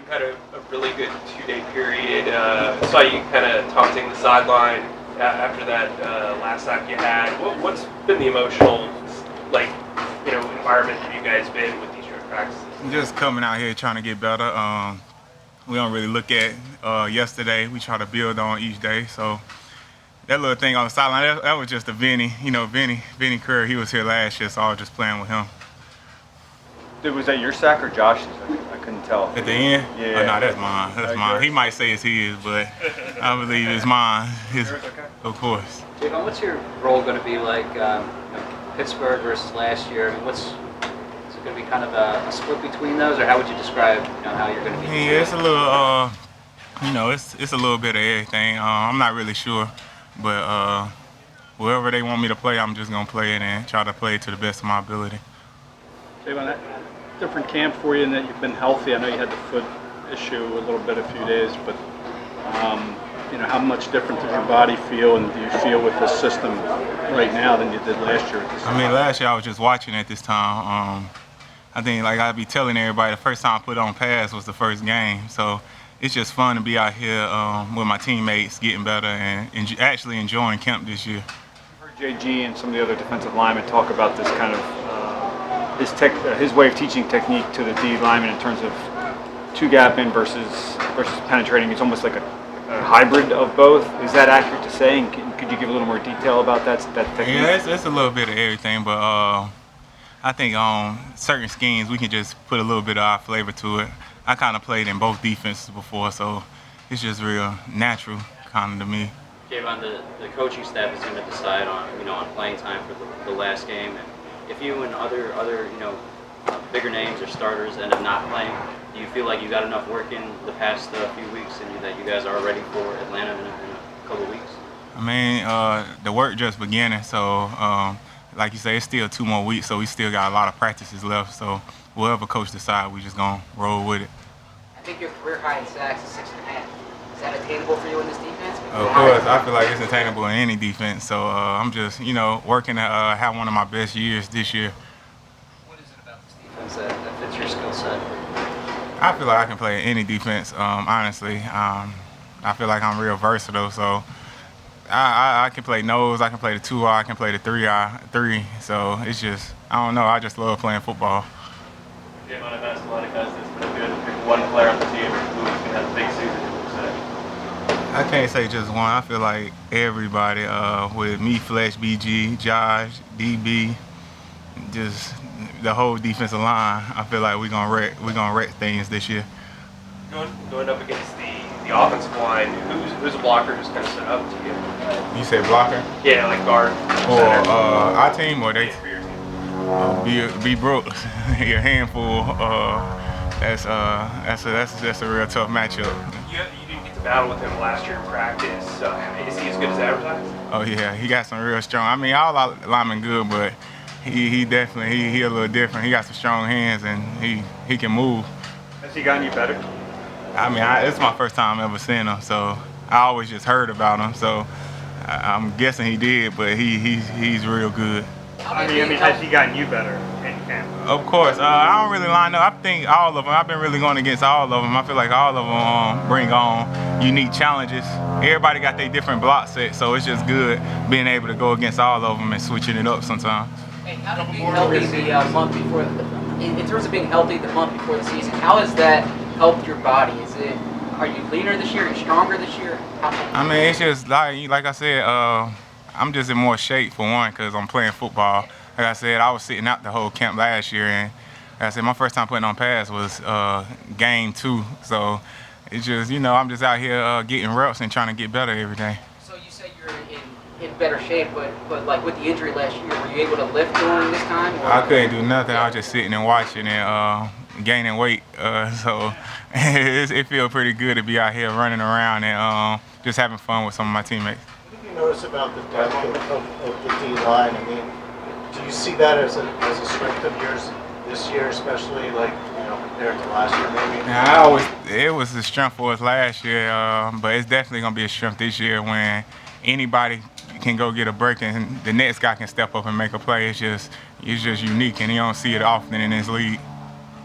had a really good 2-day period. Saw you kind of taunting the sideline after that last sack you had. What's been the emotional, environment for you guys been with these short practices? Just coming out here trying to get better. We don't really look at yesterday. We try to build on each day. So that little thing on the sideline, that was just a Vinny. Vinny Curry, he was here last year, so I was just playing with him. Was that your sack or Josh's? I couldn't tell. At the end? Yeah. Oh, no, that's mine. That's mine. Yours? He might say it's his, but I believe it's mine. Yours, okay. Of course. Javon, what's your role going to be like Pittsburgh versus last year? I mean, is it going to be kind of a split between those, or how would you describe how you're going to be? Yeah, it's a little, it's a little bit of everything. I'm not really sure, but wherever they want me to play, I'm just going to play it and try to play it to the best of my ability. Javon, that different camp for you in that you've been healthy. I know you had the foot issue a little bit a few days, but how much different does your body feel, and do you feel with the system right now than you did last year at this time? I mean, last year I was just watching at this time. I think, like I'd be telling everybody, the first time I put on pads was the first game. So it's just fun to be out here with my teammates, getting better, and actually enjoying camp this year. I've heard JG and some of the other defensive linemen talk about this kind of his way of teaching technique to the D lineman in terms of two-gap in versus penetrating. It's almost like a hybrid of both. Is that accurate to say? And could you give a little more detail about that technique? Yeah, it's a little bit of everything, but I think on certain schemes we can just put a little bit of our flavor to it. I kind of played in both defenses before, so it's just real natural kind of to me. Javon, the coaching staff is going to decide on on playing time for the last game. And if you and other bigger names or starters end up not playing, do you feel like you got enough work in the past few weeks and that you guys are ready for Atlanta in a couple of weeks? I mean, the work just beginning, so like you say, it's still 2 more weeks, so we still got a lot of practices left. So whatever coach decides, we just gonna roll with it. I think your career high in sacks is 6.5. Is that attainable for you in this defense? Of course, I feel like it's attainable in any defense. So I'm just, working to have one of my best years this year. What is it about this defense that fits your skill set? I feel like I can play any defense, honestly. I feel like I'm real versatile, so I can play nose, I can play the 2-eye, I can play the 3-eye, so it's just, I don't know, I just love playing football. Javon, I've asked a lot of guys this, but if you had to pick one player on the team who's going to have a big season, who would say? I can't say just one. I feel like everybody, with me, Fletch, BG, Josh, DB, just the whole defensive line. I feel like we're gonna wreck things this year. Going up against the offensive line, who's a blocker who's kind of set up to you? You say blocker? Yeah, like guard. Or our team, or they? Yeah, for your team. B. Brooks, a handful. That's a real tough matchup. You didn't get to battle with him last year in practice. Is he as good as advertised? Oh yeah, he got some real strong. I mean, all our linemen good, but he definitely he a little different. He got some strong hands and he can move. Has he gotten you better? I mean, it's my first time ever seeing him, so I always just heard about him. So I'm guessing he did, but he's real good. I mean, has he gotten you better in camp? Of course. I don't really line up. I think all of them. I've been really going against all of them. I feel like all of them bring on unique challenges. Everybody got their different block sets, so it's just good being able to go against all of them and switching it up sometimes. Hey, how did being healthy the month before, in terms of being healthy the month before the season, how has that helped your body? Are you leaner this year? Are you stronger this year? I mean, it's just like I said, I'm just in more shape for one because I'm playing football. Like I said, I was sitting out the whole camp last year, and like I said, my first time putting on pads was game 2. So it's just, I'm just out here getting reps and trying to get better every day. So you said you're in better shape, but like with the injury last year, were you able to lift during this time? Or? I couldn't do nothing. I was just sitting and watching and gaining weight. So it feels pretty good to be out here running around and just having fun with some of my teammates. What do you notice about the depth of the D line? I mean, do you see that as a strength of yours this year, especially compared to last year, maybe? Yeah, it was a strength for us last year, but it's definitely gonna be a strength this year when anybody can go get a break and the next guy can step up and make a play. It's just unique, and you don't see it often in this league.